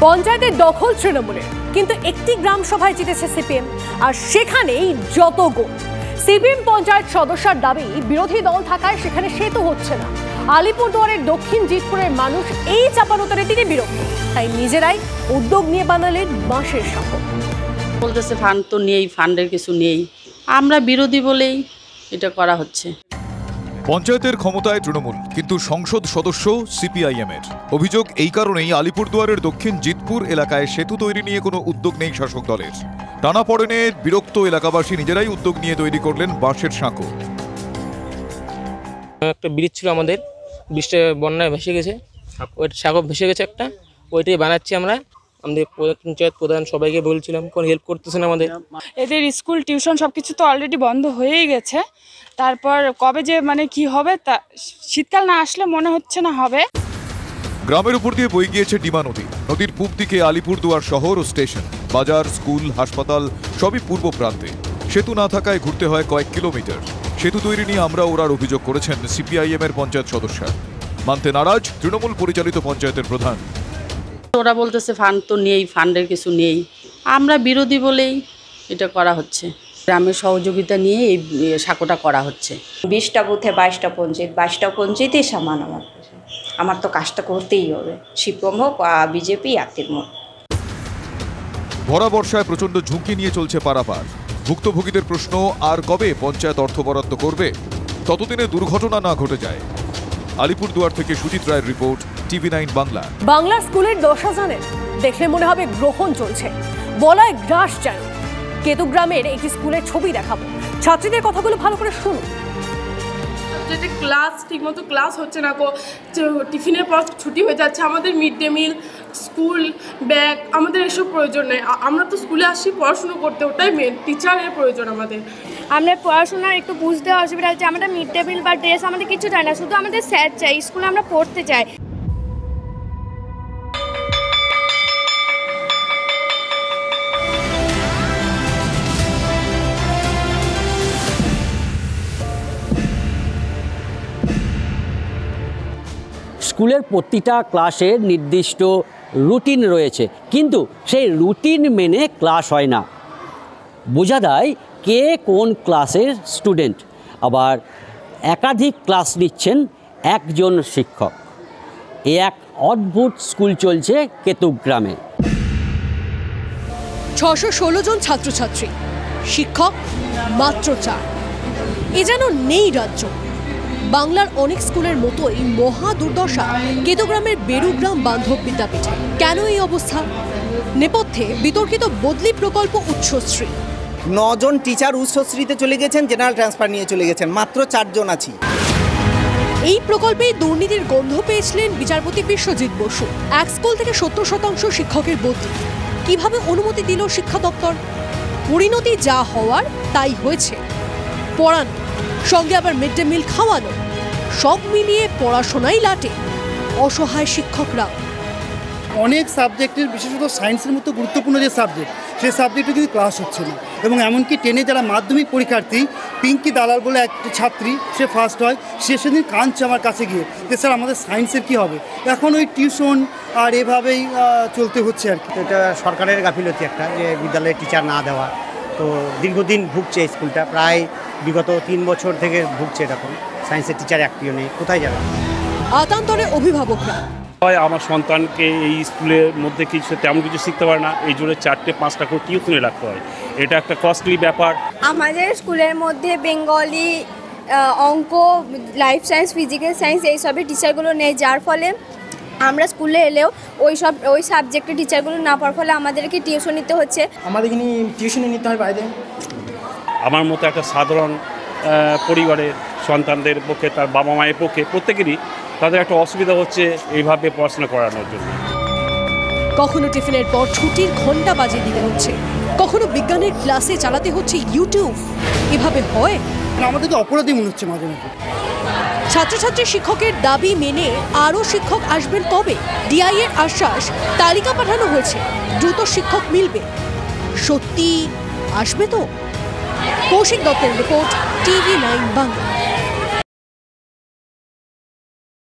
পঞ্চায়েতের দখল তৃণমূলের, কিন্তু একটি গ্রাম সভায় জিতেছে সিপিএম, আর সেখানেই যত গোল। সিপিএম পঞ্চায়েত সদস্যর দাবি, বিরোধী দল থাকায় সেখানে সেতু হচ্ছে না। আলিপুরদুয়ারের দক্ষিণ জিতপুরের মানুষ এই চাপানোতরে তিনি বিরক্ত, তাই নিজেরাই উদ্যোগ নিয়ে বানালেন বাঁশের সাঁকো। বলতেছে ফান্ড তো নেই, ফান্ডের কিছু নেই, আমরা বিরোধী বলেই এটা করা হচ্ছে। পঞ্চায়েতের ক্ষমতায় তৃণমূল, কিন্তু সংসদ সদস্য সিপিআইএমের। অভিযোগ এই কারণেই আলিপুরদুয়ারের দক্ষিণ জিতপুর এলাকায় সেতু তৈরি নিয়ে কোনো উদ্যোগ নেই শাসক দলের। টানাপড়েনে বিরক্ত এলাকাবাসী নিজেরাই উদ্যোগ নিয়ে তৈরি করলেন বাঁশের সাঁকো। একটা ব্রিজ ছিল আমাদের, ব্রিজটা বন্যায় ভেসে গেছে, ওই সাঁকো ভেসে গেছে একটা, ওইটাই বানাচ্ছি আমরা। আমাদের পঞ্চায়েত প্রধান সবাইকে বলছিলাম, কোনো হেল্প করতেছেন আমাদের। এদের স্কুল টিউশন সব কিছু তো অলরেডি বন্ধ হয়েই গেছে, তারপর কবে যে কি হবে তা শীতকাল না আসলে মনে হচ্ছে না হবে। গ্রামের উপর দিয়ে বয়ে গিয়েছে ডিমা নদী। নদীর পূব দিকে আলিপুরদুয়ার শহর ও স্টেশন, বাজার, স্কুল, হাসপাতাল সবই পূর্ব প্রান্তে। সেতু না থাকায় ঘুরতে হয় কয়েক কিলোমিটার। সেতু তৈরি নিয়ে আমরা ওরার অভিযোগ করেছেন সিপিআইএম এর পঞ্চায়েত সদস্য। মানতে নারাজ তৃণমূল পরিচালিত পঞ্চায়েতের প্রধান। ওরা বলতেছে ফান্ড তো নেই, ফান্ডের কিছু নেই, আমরা বিরোধী বলেই এটা করা হচ্ছে। গ্রামের সহযোগিতা নিয়ে এই সাঁকোটা করা হচ্ছে। 20টা বুথে 22টা পঞ্চায়েত, 22টা পঞ্চায়েতই সমান। আমার তো কাজটা করতেই হবে, সিপিএম হোক বিজেপি আর তৃণমূল। ভরা বর্ষায় প্রচণ্ড ঝুঁকি নিয়ে চলছে পারাপার। ভুক্তভোগীদের প্রশ্ন, আর কবে পঞ্চায়েত অর্থ বরাদ্দ করবে? ততদিনে দুর্ঘটনা না ঘটে যায়। আলিপুরদুয়ার থেকে সুজিত রায়ের রিপোর্ট, TV9 বাংলা। বাংলা স্কুলের দশা জানেন? দেখলে মনে হবে গ্রহণ চলছে, বলায় গ্রাস যেন। কেতুগ্রামের একটি স্কুলের ছবি দেখাবো, ছাত্রীদের কথাগুলো ভালো করে শুনুন। যেটা ক্লাস ঠিকমতো ক্লাস হচ্ছে না, টিফিনের পর ছুটি হয়ে যাচ্ছে, আমাদের mid day meal, school bag, আমাদের এসব প্রয়োজন নেই। আমরা তো স্কুলে আসি পড়াশুনো করতে, ওটাই মেন, টিচারের প্রয়োজন আমাদের। আমরা পড়াশোনার একটু বুঝতে অসুবিধা হচ্ছে, আমাদের মিড ডে মিল বা ড্রেস আমাদের কিছু চাই না, শুধু আমাদের স্যার চাই, স্কুলে আমরা পড়তে চাই। স্কুলের প্রতিটা ক্লাসের নির্দিষ্ট রুটিন রয়েছে, কিন্তু সেই রুটিন মেনে ক্লাস হয় না। বোঝা যায় কে কোন ক্লাসের স্টুডেন্ট। আবার একাধিক ক্লাস নিচ্ছেন একজন শিক্ষক। এ এক অদ্ভুত স্কুল চলছে কেতুগ্রামে। 616 জন ছাত্রছাত্রী, শিক্ষক মাত্র 4। এ যেন নেই রাজ্য। বাংলার অনেক স্কুলের মতোই মহা দুর্দশা কেতুগ্রামের বেরুগ্রাম বান্ধব বিদ্যাপীঠে। কেন এই অবস্থা? নেপথ্যে বিতর্কিত বদলি প্রকল্প উচ্চশ্রী। 9 জন টিচার উচ্চশ্রীতে চলে গেছেন, জেনারেল ট্রান্সফার নিয়ে চলে গেছেন, মাত্র 4 জন আছি। এই প্রকল্পে দুর্নীতির গন্ধ পেয়েছিলেন বিচারপতি বিশ্বজিৎ বসু। এক স্কুল থেকে 70% শিক্ষকের বদলি। কিভাবে অনুমতি দিল শিক্ষা দপ্তর? পরিণতি যা হওয়ার তাই হয়েছে। পড়ানো, সঙ্গে আবার মিড ডে মিল খাওয়ানো, সব মিলিয়ে পড়াশোনাই লাটে অসহায় শিক্ষকরা। অনেক সাবজেক্টের, বিশেষত সায়েন্সের মতো গুরুত্বপূর্ণ যে সাবজেক্ট, সেই সাবজেক্টে কিন্তু ক্লাস হচ্ছে না। এবং এমনকি 10-এ যারা মাধ্যমিক পরীক্ষার্থী, পিঙ্কি দালাল বলে এক ছাত্রী, সে ফার্স্ট হয়, সে সেদিন কাঁদছে আমার কাছে গিয়ে যে স্যার আমাদের সায়েন্সের কী হবে। এখন ওই টিউশন আর এভাবেই চলতে হচ্ছে আর কি। এটা সরকারের গাফিলতি একটা, যে বিদ্যালয়ে টিচার না দেওয়া। তো দীর্ঘদিন ভুগছে স্কুলটা, প্রায় বিগত 3 বছর থেকে ভুগছে এরকম। সায়েন্সের টিচার একটিও নেই, কোথায় যাবে? আতান্তরে অভিভাবকরা। আমার সন্তানকে এই স্কুলের মধ্যে কিছু তেমন কিছু শিখতে পারে না, এই জন্য 4-5টা করে টিউশনে রাখতে হয়। এটা একটা কস্টলি ব্যাপার। আমাদের স্কুলের মধ্যে বেঙ্গলি, অঙ্ক, লাইফ সায়েন্স, ফিজিক্যাল সায়েন্স এইসবের টিচারগুলো নেই, যার ফলে আমরা স্কুলে এলেও ওই সাবজেক্টের টিচারগুলো না পাওয়ার ফলে আমাদেরকে টিউশন নিতে হচ্ছে। আমাদের এখানে টিউশনে নিতে হয় বাইরে। আমার মতো একটা সাধারণ পরিবারের সন্তানদের পক্ষে, তার বাবা মায়ের পক্ষে, প্রত্যেকেরই তাদের একটা অসুবিধা হচ্ছে এইভাবে পড়াশোনা করানোর জন্য। কখনো টিফিনের পর ছুটির ঘন্টা বাজিয়ে দিতে হচ্ছে, কখনো বিজ্ঞানের ক্লাসে চালাতে হচ্ছে ইউটিউব। এভাবে হয়? আমাদেরকে অপরাধী মনে হচ্ছে মাঝে মাঝে। ছাত্রছাত্রী শিক্ষকের দাবি মেনে আরও শিক্ষক আসবেন কবে? ডিআই এর আশ্বাস, তালিকা পাঠানো হয়েছে, দ্রুত শিক্ষক মিলবে। সত্যি আসবে তো? কৌশিক দত্তের রিপোর্ট, TV9 বাংলা।